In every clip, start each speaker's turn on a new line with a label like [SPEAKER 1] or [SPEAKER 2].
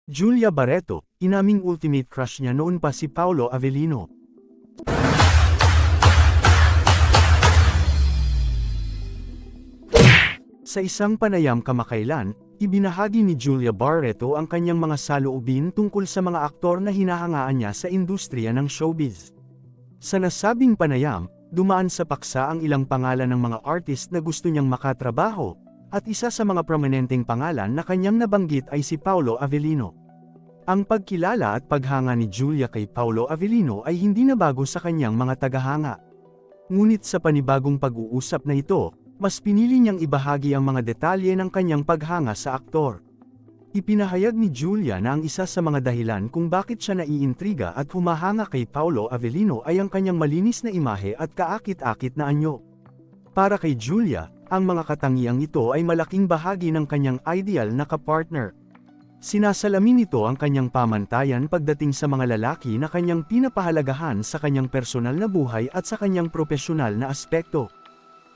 [SPEAKER 1] Julia Barreto, inaming ultimate crush niya noon pa si Paolo Avellino. Sa isang panayam kamakailan, ibinahagi ni Julia Barreto ang kanyang mga saloobin tungkol sa mga aktor na hinahangaan niya sa industriya ng showbiz. Sa nasabing panayam, dumaan sa paksa ang ilang pangalan ng mga artist na gusto niyang makatrabaho, at isa sa mga prominenteng pangalan na kanyang nabanggit ay si Paolo Avellino. Ang pagkilala at paghanga ni Julia kay Paolo Avellino ay hindi na bago sa kanyang mga tagahanga. Ngunit sa panibagong pag-uusap na ito, mas pinili niyang ibahagi ang mga detalye ng kanyang paghanga sa aktor. Ipinahayag ni Julia na ang isa sa mga dahilan kung bakit siya naiintriga at humahanga kay Paolo Avellino ay ang kanyang malinis na imahe at kaakit-akit na anyo. Para kay Julia, ang mga katangiang ito ay malaking bahagi ng kanyang ideal na kapartner. Sinasalamin nito ang kanyang pamantayan pagdating sa mga lalaki na kanyang pinapahalagahan sa kanyang personal na buhay at sa kanyang propesyonal na aspekto.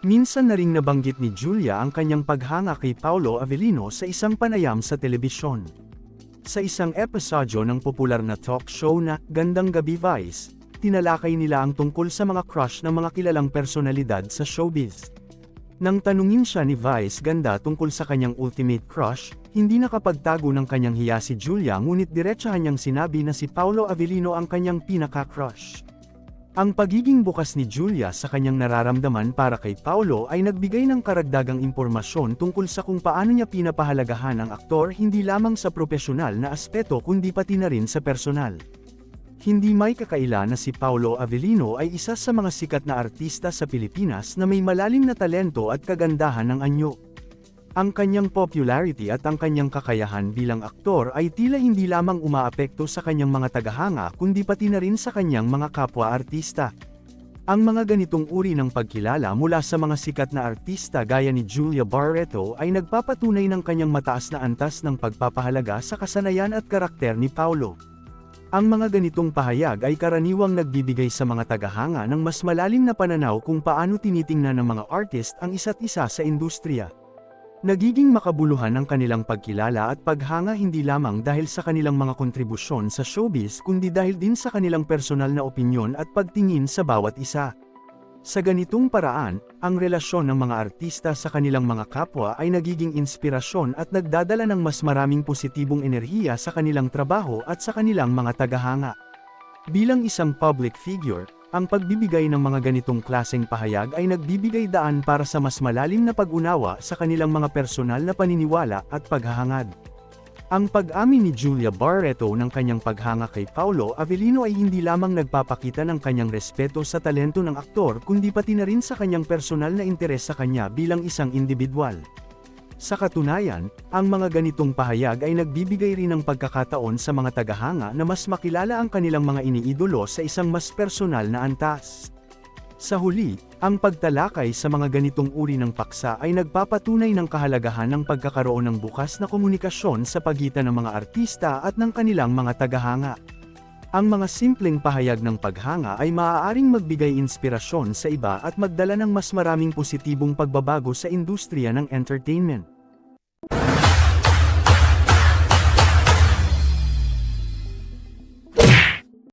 [SPEAKER 1] Minsan na ring nabanggit ni Julia ang kanyang paghanga kay Paolo Avellino sa isang panayam sa telebisyon. Sa isang episodyo ng popular na talk show na Gandang Gabi Vice, tinalakay nila ang tungkol sa mga crush ng mga kilalang personalidad sa showbiz. Nang tanungin siya ni Vice Ganda tungkol sa kanyang ultimate crush, hindi nakapagtago ng kanyang hiya si Julia ngunit diretsahan niyang sinabi na si Paolo Avellino ang kanyang pinaka-crush. Ang pagiging bukas ni Julia sa kanyang nararamdaman para kay Paolo ay nagbigay ng karagdagang impormasyon tungkol sa kung paano niya pinapahalagahan ang aktor hindi lamang sa propesyonal na aspeto kundi pati na rin sa personal. Hindi may kakaila na si Paolo Avellino ay isa sa mga sikat na artista sa Pilipinas na may malalim na talento at kagandahan ng anyo. Ang kanyang popularity at ang kanyang kakayahan bilang aktor ay tila hindi lamang umaapekto sa kanyang mga tagahanga kundi pati na rin sa kanyang mga kapwa-artista. Ang mga ganitong uri ng pagkilala mula sa mga sikat na artista gaya ni Julia Barreto ay nagpapatunay ng kanyang mataas na antas ng pagpapahalaga sa kasanayan at karakter ni Paolo. Ang mga ganitong pahayag ay karaniwang nagbibigay sa mga tagahanga ng mas malalim na pananaw kung paano tinitingnan ng mga artist ang isa't isa sa industriya. Nagiging makabuluhan ang kanilang pagkilala at paghanga hindi lamang dahil sa kanilang mga kontribusyon sa showbiz kundi dahil din sa kanilang personal na opinyon at pagtingin sa bawat isa. Sa ganitong paraan, ang relasyon ng mga artista sa kanilang mga kapwa ay nagiging inspirasyon at nagdadala ng mas maraming positibong enerhiya sa kanilang trabaho at sa kanilang mga tagahanga. Bilang isang public figure, ang pagbibigay ng mga ganitong klaseng pahayag ay nagbibigay daan para sa mas malalim na pag-unawa sa kanilang mga personal na paniniwala at paghahangad. Ang pag-amin ni Julia Barreto ng kanyang paghanga kay Paolo Avellino ay hindi lamang nagpapakita ng kanyang respeto sa talento ng aktor kundi pati na rin sa kanyang personal na interes sa kanya bilang isang individual. Sa katunayan, ang mga ganitong pahayag ay nagbibigay rin ng pagkakataon sa mga tagahanga na mas makilala ang kanilang mga iniidolo sa isang mas personal na antas. Sa huli, ang pagtalakay sa mga ganitong uri ng paksa ay nagpapatunay ng kahalagahan ng pagkakaroon ng bukas na komunikasyon sa pagitan ng mga artista at ng kanilang mga tagahanga. Ang mga simpleng pahayag ng paghanga ay maaaring magbigay inspirasyon sa iba at magdala ng mas maraming positibong pagbabago sa industriya ng entertainment.